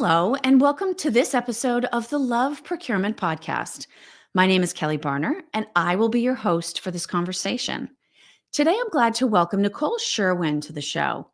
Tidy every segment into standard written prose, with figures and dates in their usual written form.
Hello, and welcome to this episode of the Love Procurement Podcast. My name is Kelly Barner, and I will be your host for this conversation. Today, I'm glad to welcome Nicole Sherwin to the show.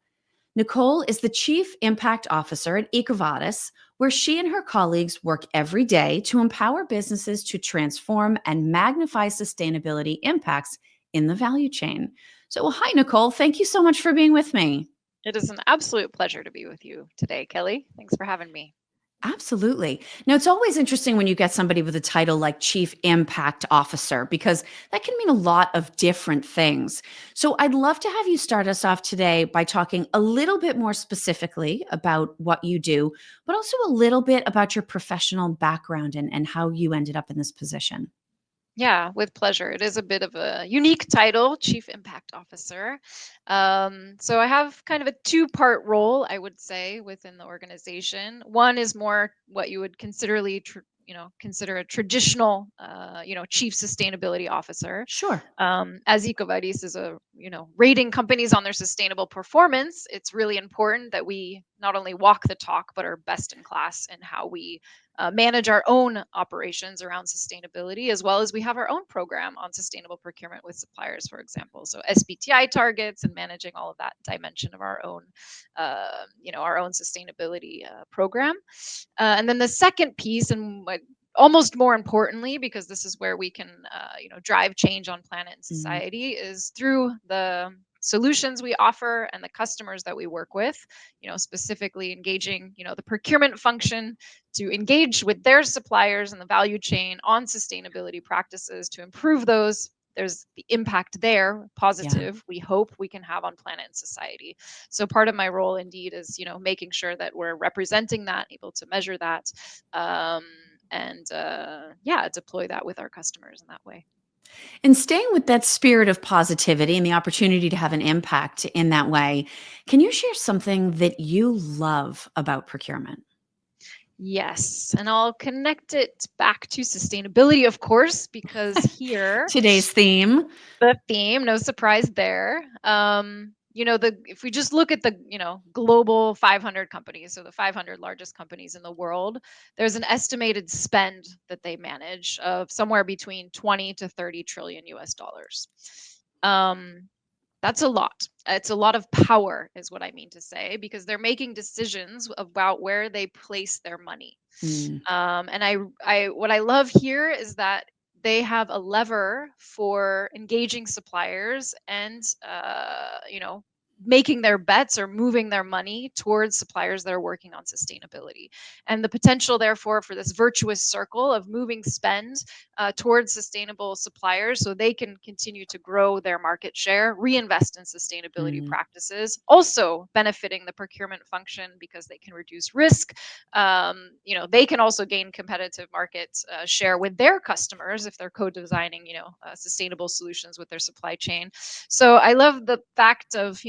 Nicole is the Chief Impact Officer at EcoVadis, where she and her colleagues work every day to empower businesses to transform and magnify sustainability impacts in the value chain. So, hi, Nicole. Thank you so much for being with me. It is an absolute pleasure to be with you today, Kelly. Thanks for having me. Absolutely. Now, it's always interesting when you get somebody with a title like Chief Impact Officer, because that can mean a lot of different things. So, I'd love to have you start us off today by talking a little bit more specifically about what you do, but also a little bit about your professional background and how you ended up in this position. Yeah, with pleasure. It is a bit of a unique title, Chief Impact Officer. So I have kind of a two-part role, I would say, within the organization. One is more what you would consider a traditional, Chief Sustainability Officer. Sure. As EcoVadis is rating companies on their sustainable performance, it's really important that we not only walk the talk, but are best in class in how we manage our own operations around sustainability, as well as we have our own program on sustainable procurement with suppliers, for example. So SBTI targets and managing all of that dimension of our own sustainability program. And then the second piece, and almost more importantly, because this is where we can, drive change on planet and Mm, society, is through the solutions we offer and the customers that we work with, specifically engaging, the procurement function to engage with their suppliers and the value chain on sustainability practices to improve those. There's the impact there, yeah. positive, we hope we can have on planet and society. So part of my role indeed is, making sure that we're representing that, able to measure that, and deploy that with our customers in that way. And staying with that spirit of positivity and the opportunity to have an impact in that way, can you share something that you love about procurement? Yes, and I'll connect it back to sustainability, of course, because here Today's theme. the theme, no surprise there. If we just look at the global 500 companies, so the 500 largest companies in the world, there's an estimated spend that they manage of somewhere between 20 to 30 trillion US dollars. Um, that's a lot. It's a lot of power, is what I mean to say, because they're making decisions about where they place their money. Mm, And what I love here is that they have a lever for engaging suppliers and, making their bets or moving their money towards suppliers that are working on sustainability. And the potential, therefore, for this virtuous circle of moving spend towards sustainable suppliers so they can continue to grow their market share, reinvest in sustainability mm, practices, also benefiting the procurement function because they can reduce risk. They can also gain competitive market share with their customers if they're co-designing, sustainable solutions with their supply chain. So I love the fact of,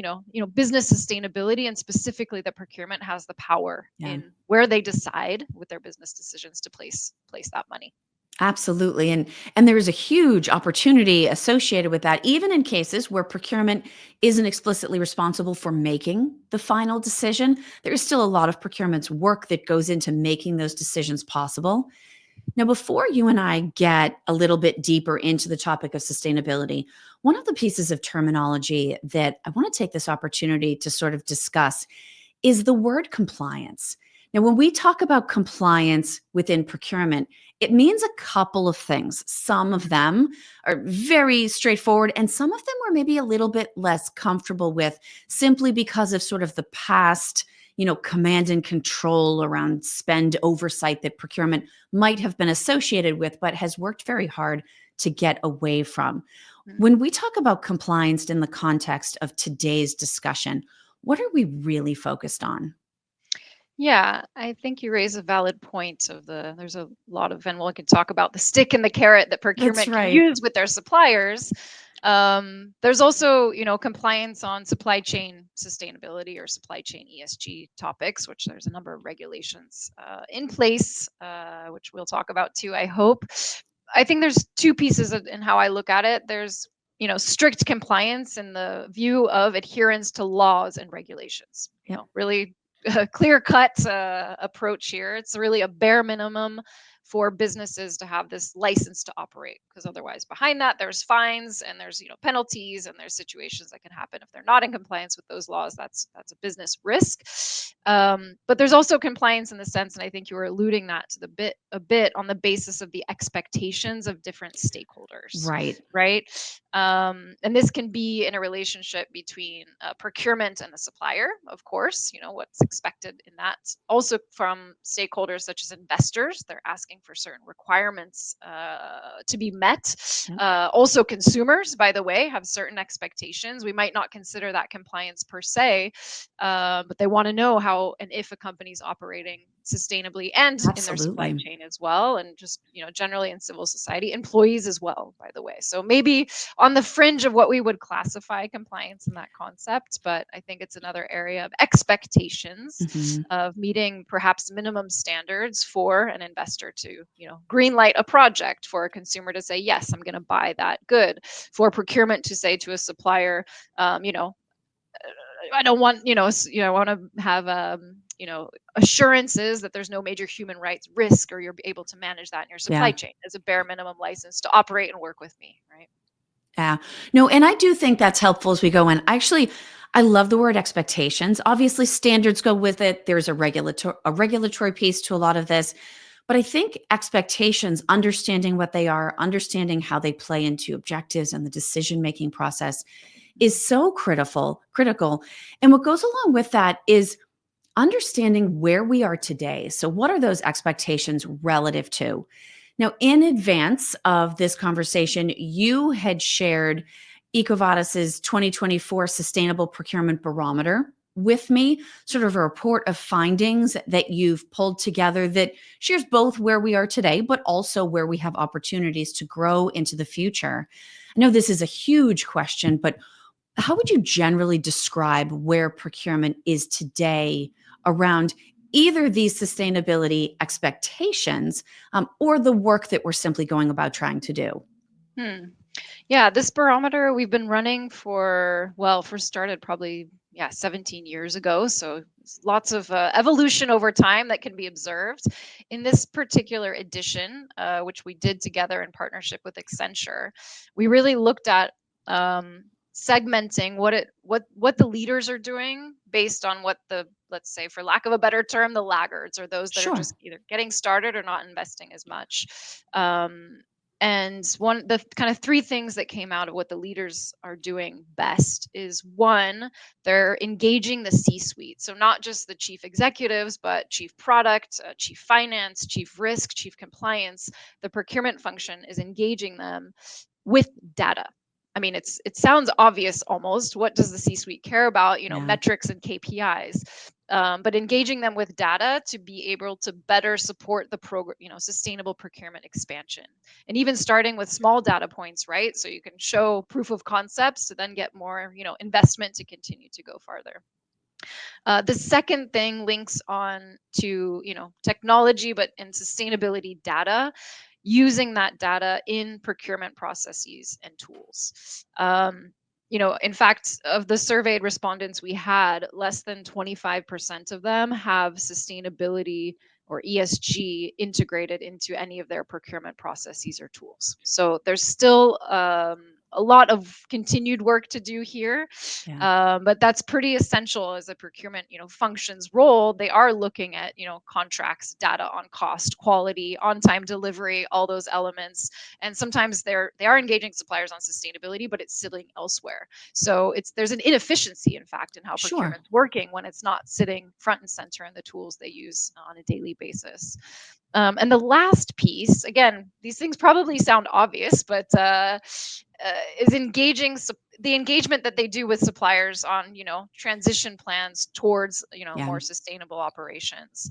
business sustainability, and specifically that procurement has the power yeah. in where they decide with their business decisions to place that money. Absolutely. And there is a huge opportunity associated with that, even in cases where procurement isn't explicitly responsible for making the final decision. There is still a lot of procurement's work that goes into making those decisions possible. Now, before you and I get a little bit deeper into the topic of sustainability, one of the pieces of terminology that I want to take this opportunity to sort of discuss is the word compliance. Now, when we talk about compliance within procurement, it means a couple of things. Some of them are very straightforward, and some of them we're maybe a little bit less comfortable with simply because of sort of the past, command and control around spend oversight that procurement might have been associated with, but has worked very hard to get away from. Mm. When we talk about compliance in the context of today's discussion, what are we really focused on? Yeah, I think you raise a valid point there's a lot of, and we can talk about the stick and the carrot that That's procurement can right. use with their suppliers. There's also, compliance on supply chain sustainability or supply chain ESG topics, which there's a number of regulations in place, which we'll talk about too, I hope. I think there's two pieces in how I look at it. There's, strict compliance in the view of adherence to laws and regulations, Yep. really clear cut approach here. It's really a bare minimum for businesses to have this license to operate, because otherwise behind that there's fines and there's penalties and there's situations that can happen if they're not in compliance with those laws. That's a business risk. But there's also compliance in the sense, and I think you were alluding that to a bit on the basis of the expectations of different stakeholders, Right. right? And this can be in a relationship between procurement and the supplier, of course, what's expected in that. Also from stakeholders such as investors, they're asking for certain requirements to be met. Yep. Also consumers, by the way, have certain expectations. We might not consider that compliance per se, but they want to know how and if a company's operating sustainably and in their supply Absolutely. chain as well, and just generally in civil society, employees as well, by the way. So maybe on the fringe of what we would classify compliance in that concept, but I think it's another area of expectations Hmm. of meeting perhaps minimum standards for an investor to green light a project, for a consumer to say yes, I'm going to buy that good, for procurement to say to a supplier, I don't want, I want to have, assurances that there's no major human rights risk, or you're able to manage that in your supply Yeah. chain as a bare minimum license to operate and work with me, right? Yeah. No, and I do think that's helpful as we go in. Actually, I love the word expectations. Obviously, standards go with it. There's a regulatory piece to a lot of this. But I think expectations, understanding what they are, understanding how they play into objectives and the decision-making process is so critical. And what goes along with that is understanding where we are today. So what are those expectations relative to? Now, in advance of this conversation, you had shared EcoVadis's 2024 Sustainable Procurement Barometer with me, sort of a report of findings that you've pulled together that shares both where we are today, but also where we have opportunities to grow into the future. I know this is a huge question, but how would you generally describe where procurement is today around either these sustainability expectations or the work that we're simply going about trying to do? Hmm. Yeah, this barometer we've been running for, well, first started probably, 17 years ago. So lots of evolution over time that can be observed. In this particular edition, which we did together in partnership with Accenture, we really looked at segmenting what the leaders are doing based on what the, let's say, for lack of a better term, the laggards, or those that are Sure. just either getting started or not investing as much. Um, and the kind of three things that came out of what the leaders are doing best is, one, they're engaging the C-suite. So not just the chief executives, but chief product, chief finance, chief risk, chief compliance. The procurement function is engaging them with data. I mean, it sounds obvious almost. What does the C-suite care about? Yeah. Metrics and KPIs. But engaging them with data to be able to better support the program, sustainable procurement expansion, and even starting with small data points, right? So you can show proof of concepts to then get more, investment to continue to go farther. The second thing links on to, technology, but in sustainability data, using that data in procurement processes and tools. In fact, of the surveyed respondents we had, less than 25% of them have sustainability or ESG integrated into any of their procurement processes or tools. So there's still a lot of continued work to do here, Yeah. but that's pretty essential as a procurement, functions role. They are looking at, contracts, data on cost, quality, on-time delivery, all those elements. And sometimes they are engaging suppliers on sustainability, but it's sitting elsewhere. So there's an inefficiency, in fact, in how Sure. procurement's working when it's not sitting front and center in the tools they use on a daily basis. And the last piece, again, these things probably sound obvious, but is engaging the engagement that they do with suppliers on, transition plans towards, Yeah. more sustainable operations.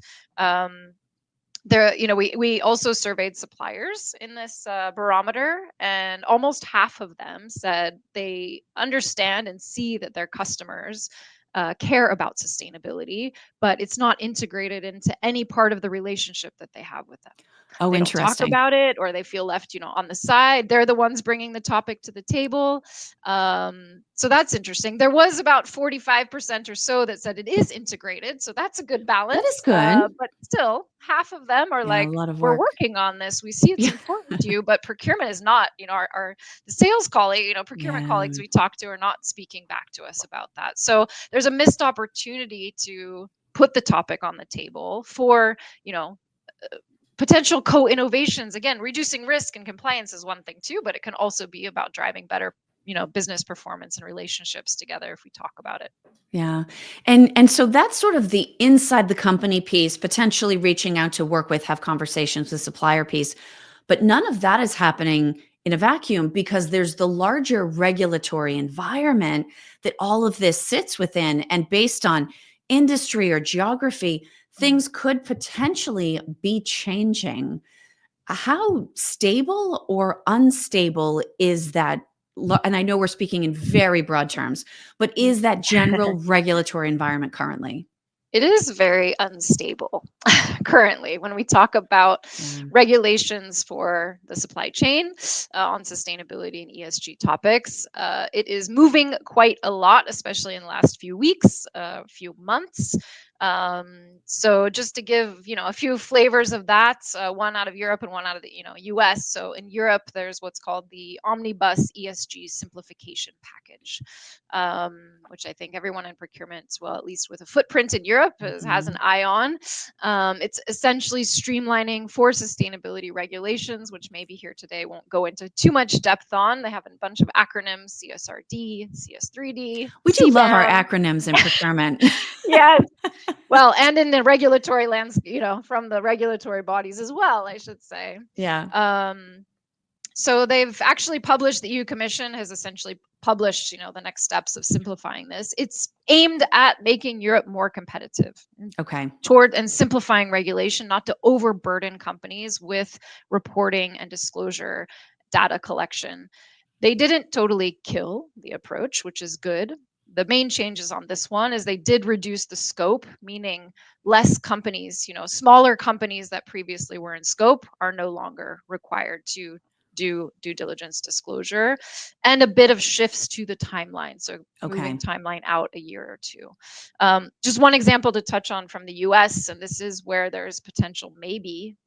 We also surveyed suppliers in this barometer, and almost half of them said they understand and see that their customers care about sustainability, but it's not integrated into any part of the relationship that they have with them. Oh, They don't talk interesting. about it, or they feel left, on the side. They're the ones bringing the topic to the table. So that's interesting. There was about 45% or so that said it is integrated. So that's a good That is balance. good. But still, half of them are Yeah, a like, lot of we're work. working on this. We see it's Yeah. important to you, but procurement is not, our the sales colleague, procurement Yeah. colleagues we talk to are not speaking back to us about that. So there's a missed opportunity to put the topic on the table for, potential co-innovations. Again, reducing risk and compliance is one thing too, but it can also be about driving better, business performance and relationships together if we talk about it. Yeah. And so that's sort of the inside the company piece, potentially reaching out to work with, have conversations with supplier piece. But none of that is happening in a vacuum because there's the larger regulatory environment that all of this sits within. And based on industry or geography, Mm. things could potentially be changing. How stable or unstable is that? And I know we're speaking in very broad terms, but is that general regulatory environment currently? It is very unstable currently when we talk about Yeah. regulations for the supply chain on sustainability and ESG topics. It is moving quite a lot, especially in the last few weeks, few months. So just to give a few flavors of that, one out of Europe and one out of the US. So in Europe, there's what's called the Omnibus ESG Simplification Package, which I think everyone in procurement, well, at least with a footprint in Europe, has an Mhm. eye on. It's essentially streamlining for sustainability regulations, which maybe here today won't go into too much depth on. They have a bunch of acronyms: CSRD, CS3D, We do love our CBAM. acronyms in procurement. Yes. Well, and in the regulatory lands, from the regulatory bodies as well, I should say. Yeah. Um, so they've actually published, the EU Commission has essentially published, the next steps of simplifying this. It's aimed at making Europe more competitive Okay. toward and simplifying regulation, not to overburden companies with reporting and disclosure data collection. They didn't totally kill the approach, which is good. The main changes on this one is they did reduce the scope, meaning less companies, smaller companies that previously were in scope are no longer required to do due diligence disclosure, and a bit of shifts to the timeline. So moving Okay. timeline out a year or two. Just one example to touch on from the US, and this is where there's potential, maybe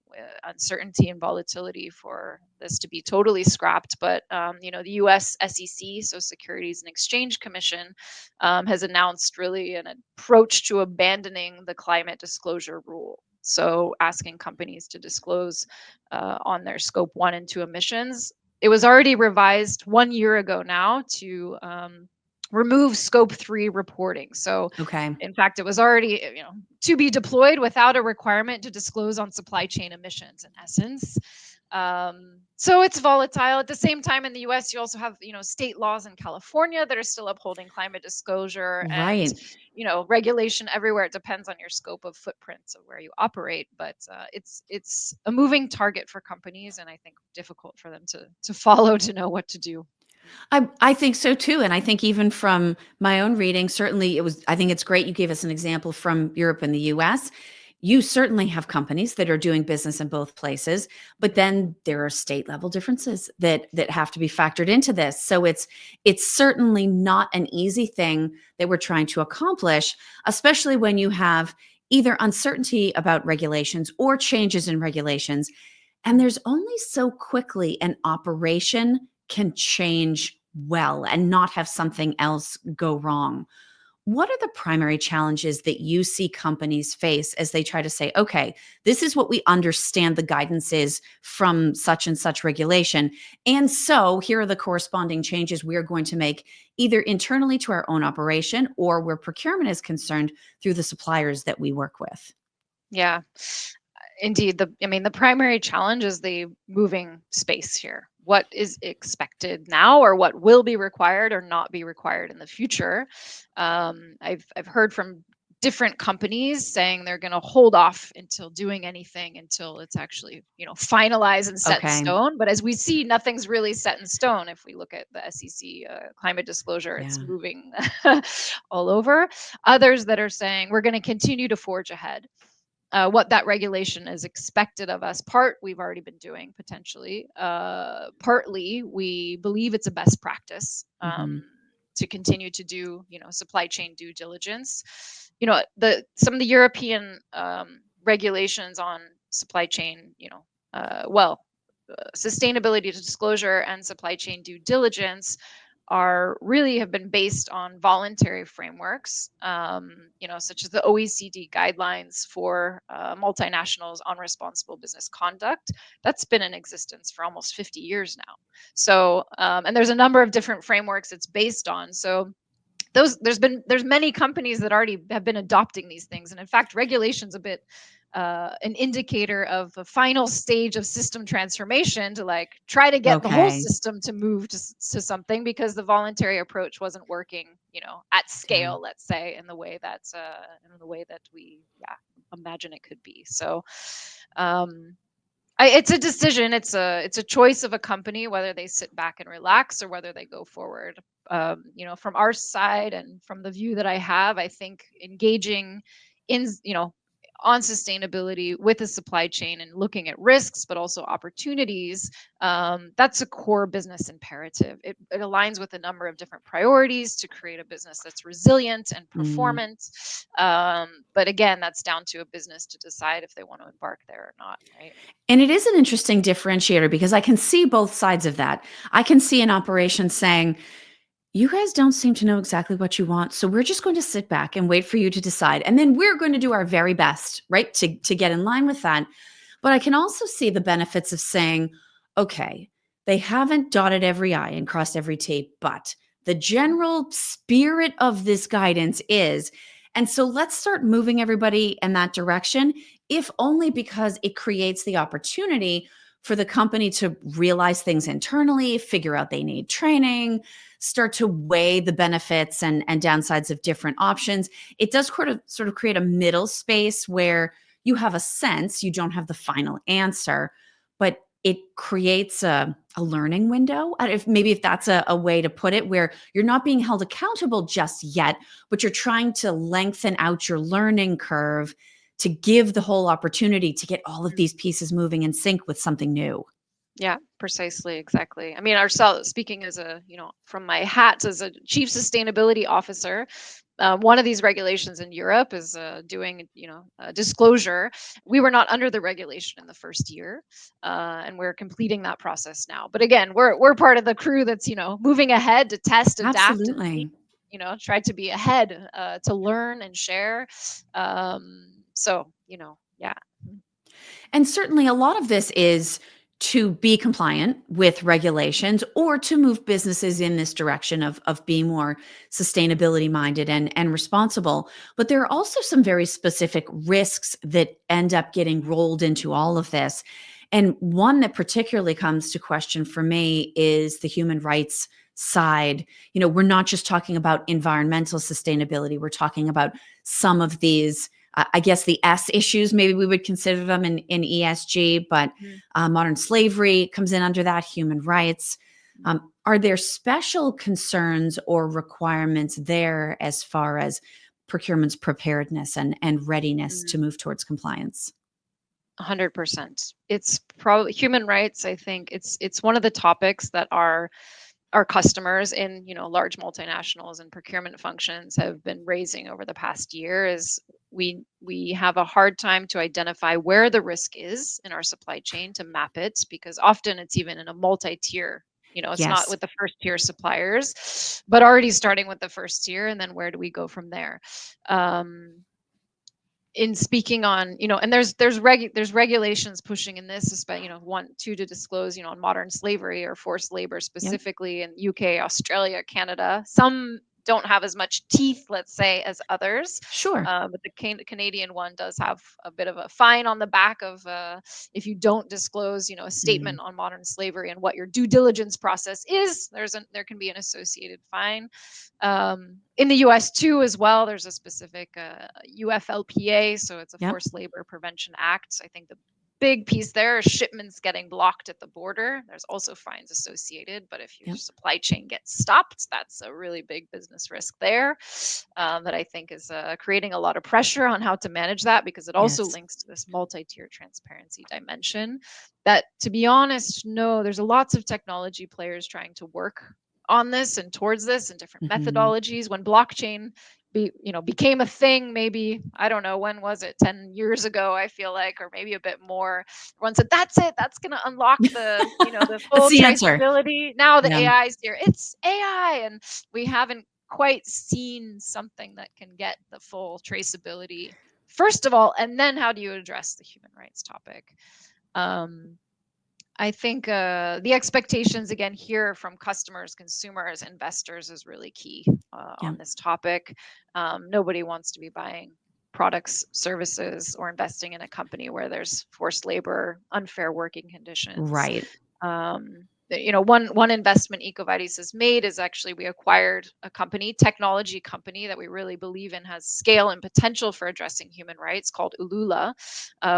uncertainty and volatility for this to be totally scrapped. But the U.S. SEC, so Securities and Exchange Commission, has announced really an approach to abandoning the climate disclosure rule. So asking companies to disclose on their scope 1 and 2 emissions. It was already revised 1 year ago now to remove scope 3 reporting. So Okay. in fact, it was already, to be deployed without a requirement to disclose on supply chain emissions, in essence. So it's volatile. At the same time, in the U.S., you also have, state laws in California that are still upholding climate disclosure, and, Right. regulation everywhere. It depends on your scope of footprints of where you operate, but it's a moving target for companies, and I think difficult for them to follow, to know what to do. I think so too. And I think even from my own reading, certainly I think it's great you gave us an example from Europe and the US. You certainly have companies that are doing business in both places, but then there are state level differences that have to be factored into this. So it's certainly not an easy thing that we're trying to accomplish, especially when you have either uncertainty about regulations or changes in regulations. And there's only so quickly an operation can change well and not have something else go wrong. What are the primary challenges that you see companies face as they try to say, okay, this is what we understand the guidance is from such and such regulation. And so here are the corresponding changes we are going to make either internally to our own operation or where procurement is concerned through the suppliers that we work with? Yeah. Indeed, the primary challenge is the moving space here. What is expected now, or what will be required or not be required in the future? I've heard from different companies saying they're going to hold off until doing anything until it's actually, finalized and set in Okay. stone. But as we see, nothing's really set in stone. If we look at the SEC climate disclosure, it's Yeah. moving all over. Others that are saying we're going to continue to forge ahead. What that regulation is expected of us. We've already been doing potentially. Partly, we believe it's a best practice Hmm. to continue to do, supply chain due diligence. Some of the European regulations on supply chain, sustainability disclosure and supply chain due diligence have been based on voluntary frameworks, such as the OECD guidelines for multinationals on responsible business conduct. That's been in existence for almost 50 years now. So, and there's a number of different frameworks it's based on. So there's many companies that already have been adopting these things, and in fact regulation's a bit an indicator of a final stage of system transformation to like try to get the whole Okay. system to move to something, because the voluntary approach wasn't working, at Okay. scale, let's say, in the way that we imagine it could be. So um it's a decision. It's a choice of a company whether they sit back and relax or whether they go forward. From our side and from the view that I have, I think engaging in on sustainability with the supply chain and looking at risks, but also opportunities. That's a core business imperative. It aligns with a number of different priorities to create a business that's resilient and Mm. performant. But again, that's down to a business to decide if they want to embark there or not, right? And it is an interesting differentiator because I can see both sides of that. I can see an operation saying, you guys don't seem to know exactly what you want. So we're just going to sit back and wait for you to decide. And then we're going to do our very best, right, to get in line with that. But I can also see the benefits of saying, okay, they haven't dotted every I and crossed every T, but the general spirit of this guidance is. And so let's start moving everybody in that direction, if only because it creates the opportunity for the company to realize things internally, figure out they need training, start to weigh the benefits and downsides of different options. It does sort of create a middle space where you have a sense, you don't have the final answer, but it creates a learning window. If that's a way to put it, where you're not being held accountable just yet, but you're trying to lengthen out your learning curve to give the whole opportunity to get all of these pieces moving in sync with something new. Yeah, precisely, exactly. I mean, ourselves, speaking as from my hat as a chief sustainability officer, one of these regulations in Europe is doing, disclosure. We were not under the regulation in the first year, and we're completing that process now. But again, we're part of the crew that's, moving ahead to test, adapt, and Absolutely. try to be ahead to learn and share. So, yeah. And certainly a lot of this is to be compliant with regulations or to move businesses in this direction of being more sustainability minded and responsible. But there are also some very specific risks that end up getting rolled into all of this. And one that particularly comes to question for me is the human rights side. We're not just talking about environmental sustainability, we're talking about some of these, I guess, the S issues, maybe we would consider them in ESG, but Mhm. modern slavery comes in under that, human rights. Mhm. Are there special concerns or requirements there as far as procurement's preparedness and readiness to Mhm. move towards compliance? 100%. It's probably human rights. I think it's one of the topics that our customers in, large multinationals and procurement functions have been raising over the past year. Is we have a hard time to identify where the risk is in our supply chain, to map it, because often it's even in a multi-tier. It's not Yes. with the first tier suppliers, but already starting with the first tier, and then where do we go from there? Um, in speaking on, and there's regulations pushing in this, especially, to disclose, on modern slavery or forced labor, Yep. specifically in UK, Australia, Canada. Some don't have as much teeth, let's say, as others. Sure. But the Canadian one does have a bit of a fine on the back of if you don't disclose, a Mm. statement on modern slavery and what your due diligence process is. There can be an associated fine. In the U.S. too, as well, there's a specific UFLPA, so it's a Yep. Forced Labor Prevention Act. I think the big piece there is shipments getting blocked at the border. There's also fines associated, but if your Yep. supply chain gets stopped, that's a really big business risk there that I think is creating a lot of pressure on how to manage that, because it also Yes. links to this multi-tier transparency dimension that, to be honest, no, there's lots of technology players trying to work on this and towards this and different Hmm. methodologies. When blockchain became a thing, maybe, I don't know, when was it, 10 years ago, I feel like, or maybe a bit more. Everyone said, that's it, that's going to unlock the That's full the answer. traceability. Now the Yeah. AI is here, it's AI, and we haven't quite seen something that can get the full traceability, first of all, and then how do you address the human rights topic? I think the expectations again here from customers, consumers, investors is really key Yeah. on this topic. Nobody wants to be buying products, services, or investing in a company where there's forced labor, unfair working conditions. Right. One investment EcoVadis has made is actually we acquired a technology company that we really believe in has scale and potential for addressing human rights, called Ulula,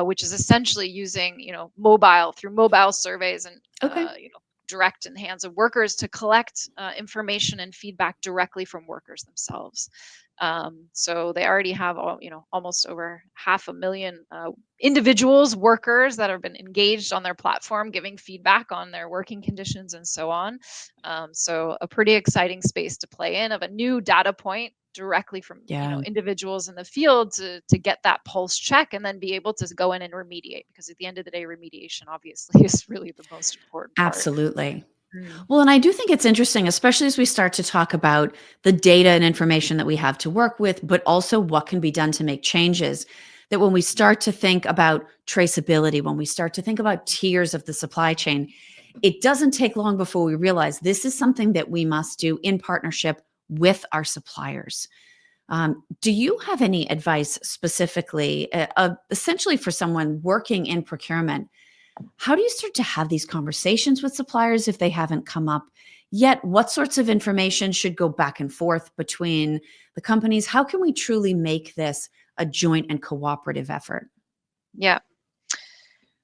which is essentially using mobile surveys and Okay. direct in the hands of workers to collect information and feedback directly from workers themselves. So they already have almost over 500,000 individuals, workers that have been engaged on their platform, giving feedback on their working conditions and so on. So a pretty exciting space to play in, of a new data point directly from Yeah. individuals in the field to get that pulse check and then be able to go in and remediate, because at the end of the day, remediation obviously is really the most important part. Absolutely. Mm. Well, and I do think it's interesting, especially as we start to talk about the data and information that we have to work with, but also what can be done to make changes. That when we start to think about traceability, when we start to think about tiers of the supply chain, it doesn't take long before we realize this is something that we must do in partnership with our suppliers. Do you have any advice specifically, essentially for someone working in procurement? How do you start to have these conversations with suppliers if they haven't come up yet? What sorts of information should go back and forth between the companies? How can we truly make this a joint and cooperative effort? Yeah.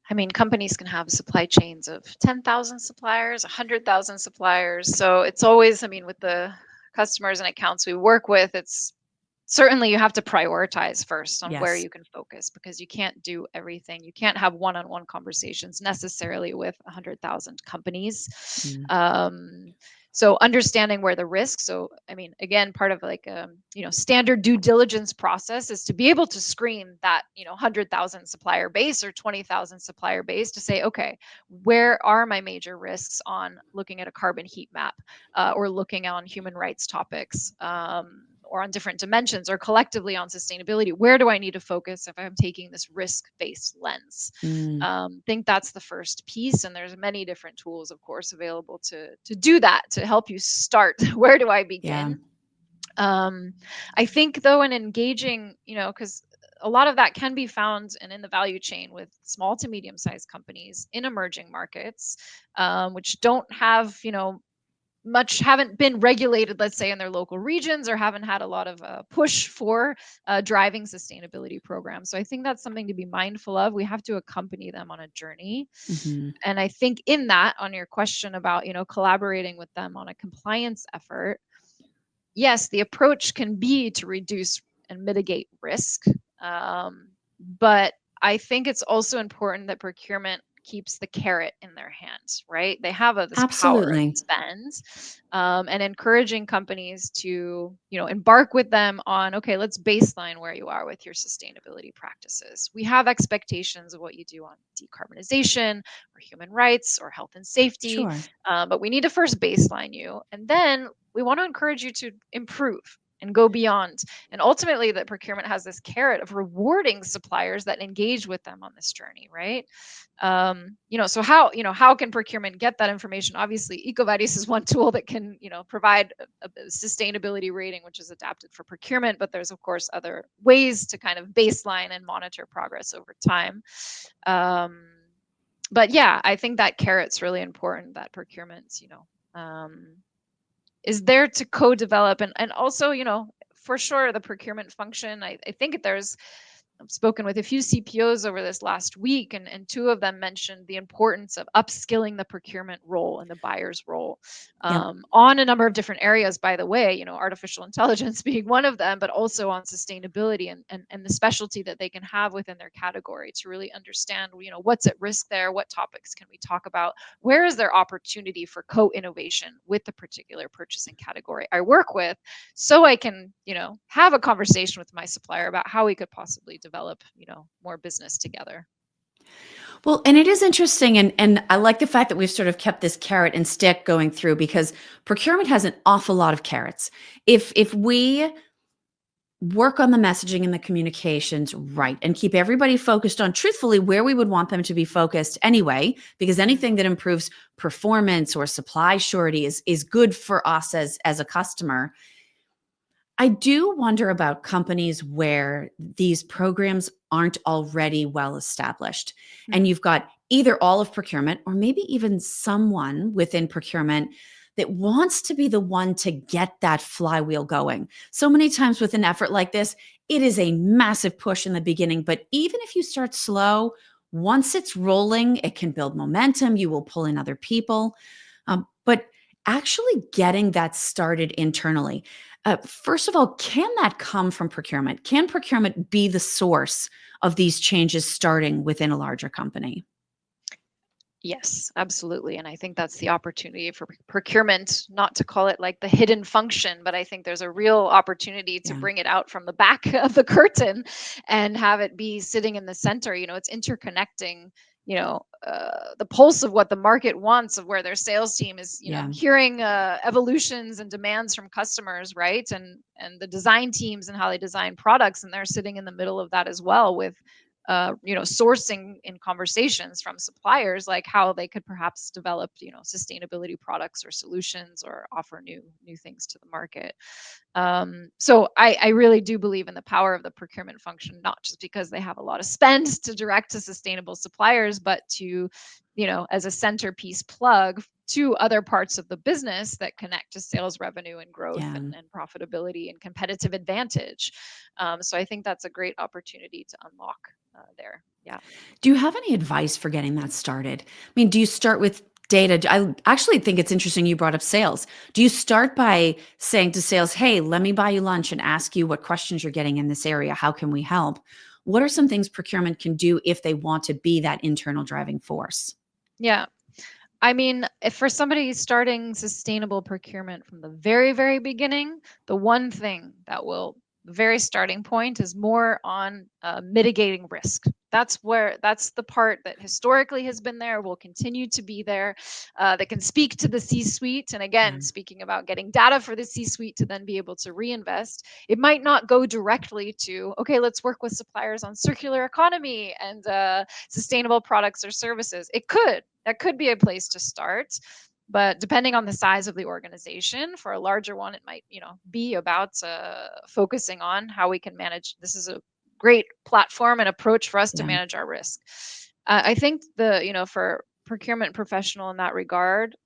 I mean, companies can have supply chains of 10,000 suppliers, 100,000 suppliers. So it's always, I mean, with the customers and accounts we work with, it's certainly you have to prioritize first on where Yes. you can focus, because you can't do everything. You can't have one-on-one conversations necessarily with 100,000 companies. Mm. Um, so understanding where the risks. So I mean, again, part of like standard due diligence process is to be able to screen that 100,000 supplier base or 20,000 supplier base to say, okay, where are my major risks on looking at a carbon heat map, or looking on human rights topics, or on different dimensions, or collectively on sustainability? Where do I need to focus if I'm taking this risk-based lens? Mm. Think that's the first piece, and there's many different tools, of course, available to do that, to help you start. Where do I Yeah. begin? um, I think, though, in engaging, because a lot of that can be found and in the value chain with small to medium sized companies in emerging markets, which don't have haven't been regulated, let's say, in their local regions, or haven't had a lot of push for driving sustainability programs. So I think that's something to be mindful of. We have to accompany them on a journey. Hmm. And I think in that, on your question about collaborating with them on a compliance effort, yes, the approach can be to reduce and mitigate risk. Um, but I think it's also important that procurement keeps the carrot in their hands, right? They have this power of Absolutely. spend, and encouraging companies to, embark with them on, okay, let's baseline where you are with your sustainability practices. We have expectations of what you do on decarbonization or human rights or health and safety, Sure. but we need to first baseline you, and then we want to encourage you to improve. and go beyond. And ultimately, that procurement has this carrot of rewarding suppliers that engage with them on this journey, right? So how can procurement get that information? Obviously, EcoVadis is one tool that can, provide a sustainability rating, which is adapted for procurement. But there's of course other ways to kind of baseline and monitor progress over time. Um, but yeah, I think that carrot's really important. That procurement's, is there to co-develop, and also, for sure, the procurement function. I think I've spoken with a few CPOs over this last week, and two of them mentioned the importance of upskilling the procurement role and the buyer's role, Yep. on a number of different areas, by the way, artificial intelligence being one of them, but also on sustainability and the specialty that they can have within their category to really understand, what's at risk there, what topics can we talk about, where is there opportunity for co-innovation with the particular purchasing category I work with, so I can, have a conversation with my supplier about how we could possibly develop, more business together. Well, and it is interesting, and I like the fact that we've sort of kept this carrot and stick going through, because procurement has an awful lot of carrots. If we work on the messaging and the communications right and keep everybody focused on truthfully where we would want them to be focused anyway, because Mhm. anything that improves performance or supply surety is good for us as a customer. I do wonder about companies where these programs aren't already well established. And Mm. you've got either all of procurement or maybe even someone within procurement that wants to be the one to get that flywheel going. So many times with an effort like this, it is a massive push in the beginning. But even if you start slow, once it's rolling, it can build momentum. You will pull in other people. But actually getting that started internally, first of all, can that come from procurement? Can procurement be the source of these changes starting within a larger company? Yes, absolutely. And I think that's the opportunity for procurement, not to call it like the hidden function, but I think there's a real opportunity to Yeah. bring it out from the back of the curtain and have it be sitting in the center. It's interconnecting, the pulse of what the market wants, of where their sales team is, Yeah. hearing evolutions and demands from customers, right? And the design teams and how they design products, and they're sitting in the middle of that as well, with sourcing in conversations from suppliers, like how they could perhaps develop, sustainability products or solutions, or offer new things to the market. So I really do believe in the power of the procurement function, not just because they have a lot of spend to direct to sustainable suppliers, but to, as a centerpiece plug to other parts of the business that connect to sales revenue and growth, Yeah. and profitability and competitive advantage. So I think that's a great opportunity to unlock there. Yeah. Do you have any advice for getting that started? I mean, do you start with data? I actually think it's interesting you brought up sales. Do you start by saying to sales, hey, let me buy you lunch and ask you what questions you're getting in this area? How can we help? What are some things procurement can do if they want to be that internal driving force? Yeah. I mean, if for somebody starting sustainable procurement from the very, very beginning, the one thing that will, the very starting point is more on mitigating risk. That's the part that historically has been there, will continue to be there, that can speak to the C suite. And Yeah. again, speaking about getting data for the C suite to then be able to reinvest, it might not go directly to, okay, let's work with suppliers on circular economy and sustainable products or services. That could be a place to start, but depending on the size of the organization, for a larger one, it might, be about focusing on how we can manage. This is a great platform and approach for us to Yeah. manage our risk. I think for procurement professional in that regard,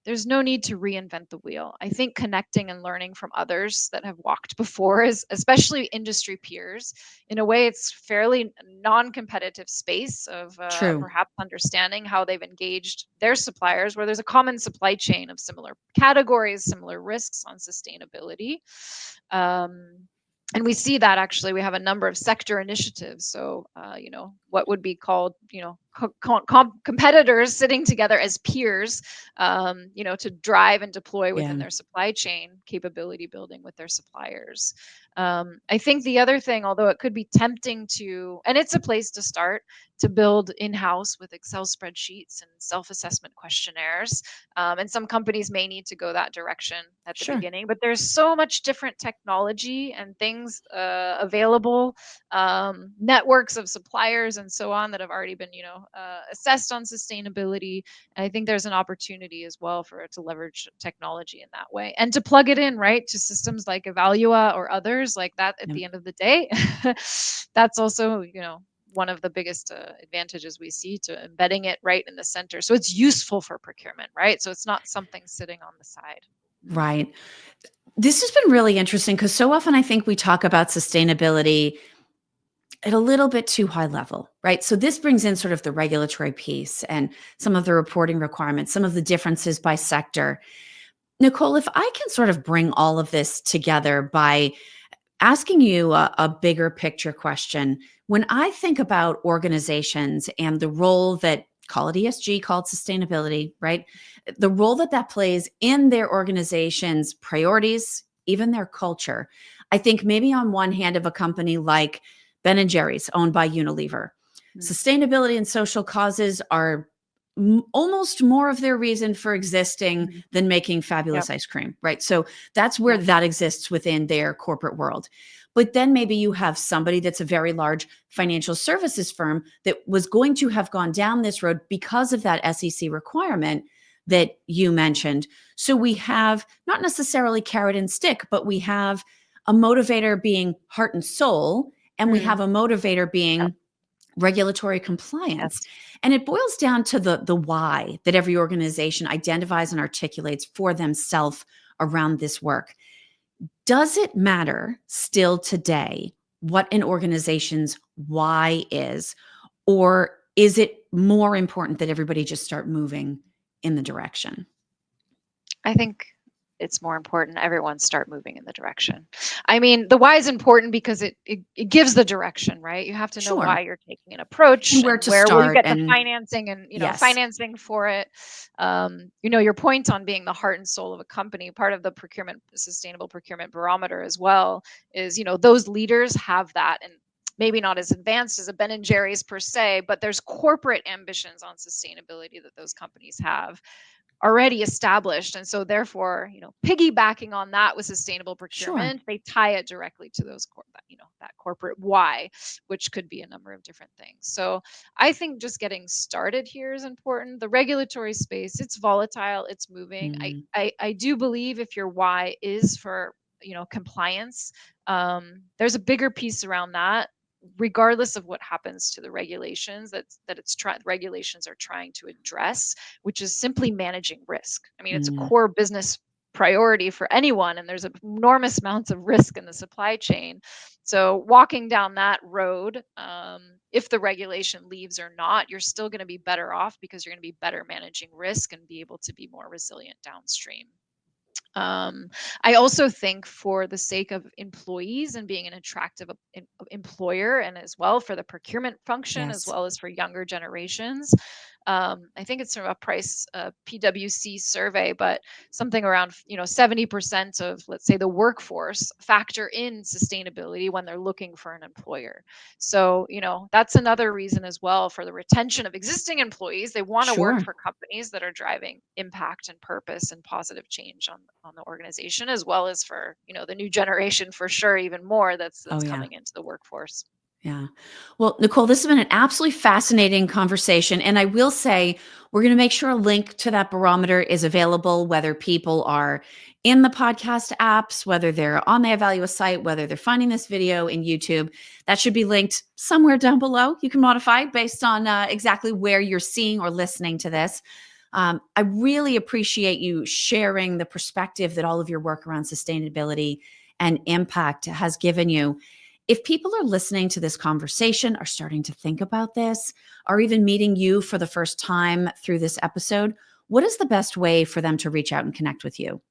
there's no need to reinvent the wheel. I think connecting and learning from others that have walked before, is especially industry peers. In a way, it's fairly non-competitive space of True. perhaps understanding how they've engaged their suppliers, where there's a common supply chain of similar categories, similar risks on sustainability. Um, and we see that actually we have a number of sector initiatives. So what would be called, competitors sitting together as peers, to drive and deploy within Yeah, their supply chain, capability building with their suppliers. I think the other thing, although it could be tempting to, and it's a place to start, to build in-house with Excel spreadsheets and self-assessment questionnaires. And some companies may need to go that direction at the sure. beginning, but there's so much different technology and things available, networks of suppliers and so on that have already been, assessed on sustainability. And I think there's an opportunity as well for it to leverage technology in that way and to plug it in, right, to systems like Evalua or others like that at Yeah. the end of the day. That's also, one of the biggest advantages we see to embedding it right in the center. So it's useful for procurement, right? So it's not something sitting on the side. Right. This has been really interesting because so often I think we talk about sustainability at a little bit too high level, right? So this brings in sort of the regulatory piece and some of the reporting requirements, some of the differences by sector. Nicole, if I can sort of bring all of this together by asking you a bigger picture question, when I think about organizations and the role that, call it ESG, call it sustainability, right? The role that that plays in their organization's priorities, even their culture. I think maybe on one hand of a company like Ben and Jerry's, owned by Unilever, Mm. sustainability and social causes are almost more of their reason for existing Mhm. than making Yep. fabulous ice cream, right? So that's where Yep. that exists within their corporate world. But then maybe you have somebody that's a very large financial services firm that was going to have gone down this road because of that SEC requirement that you mentioned. So we have not necessarily carrot and stick, but we have a motivator being heart and soul, and we have Mm. a motivator Yep. being regulatory compliance. Yes. And it boils down to the why that every organization identifies and articulates for themselves around this work. Does it matter still today what an organization's why is? Or is it more important that everybody just start moving in the direction? I think it's more important everyone start moving in the direction. I mean, the why is important because it gives the direction, right? You have to know why Sure. you're taking an approach And where and to where will you start. get the And financing and, yes, financing for it. Your point on being the heart and soul of a company, part of the procurement, sustainable procurement barometer as well is, those leaders have that, and maybe not as advanced as a Ben and Jerry's per se, but there's corporate ambitions on sustainability that those companies have already established. And so therefore, piggybacking on that with sustainable sure. procurement, they tie it directly to that corporate why, which could be a number of different things. So I think just getting started here is important. The regulatory space, it's volatile, it's moving. Mm, I do believe if your why is for, compliance, there's a bigger piece around that, regardless of what happens to the regulations regulations are trying to address, which is simply managing risk. I mean, it's a mm, core business priority for anyone, and there's enormous amounts of risk in the supply chain. So walking down that road, if the regulation leaves or not, you're still going to be better off because you're going to be better managing risk and be able to be more resilient downstream. um, I also think for the sake of employees and being an attractive employer, and as well for the procurement function, as yes, well as for younger generations, I think it's from a price PwC survey, but something around 70% of, let's say, the workforce factor in sustainability when they're looking for an employer. So that's another reason as well for the retention of existing employees. They want to work sure. for companies that are driving impact and purpose and positive change on the organization, as well as for the new generation, for sure, even more that's Oh, that's yeah. coming into the workforce. Yeah. Well, Nicole, this has been an absolutely fascinating conversation. And I will say, we're going to make sure a link to that barometer is available, whether people are in the podcast apps, whether they're on the Evalua site, whether they're finding this video in YouTube. That should be linked somewhere down below. You can modify based on exactly where you're seeing or listening to this. I really appreciate you sharing the perspective that all of your work around sustainability and impact has given you. If people are listening to this conversation, are starting to think about this, are even meeting you for the first time through this episode, what is the best way for them to reach out and connect with you?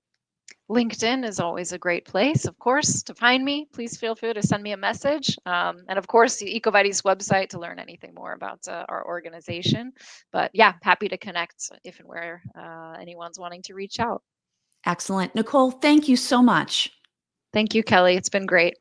LinkedIn is always a great place, of course, to find me. Please feel free to send me a message. And of course, the EcoVadis website to learn anything more about our organization. But yeah, happy to connect if and where anyone's wanting to reach out. Excellent. Nicole, thank you so much. Thank you, Kelly. It's been great.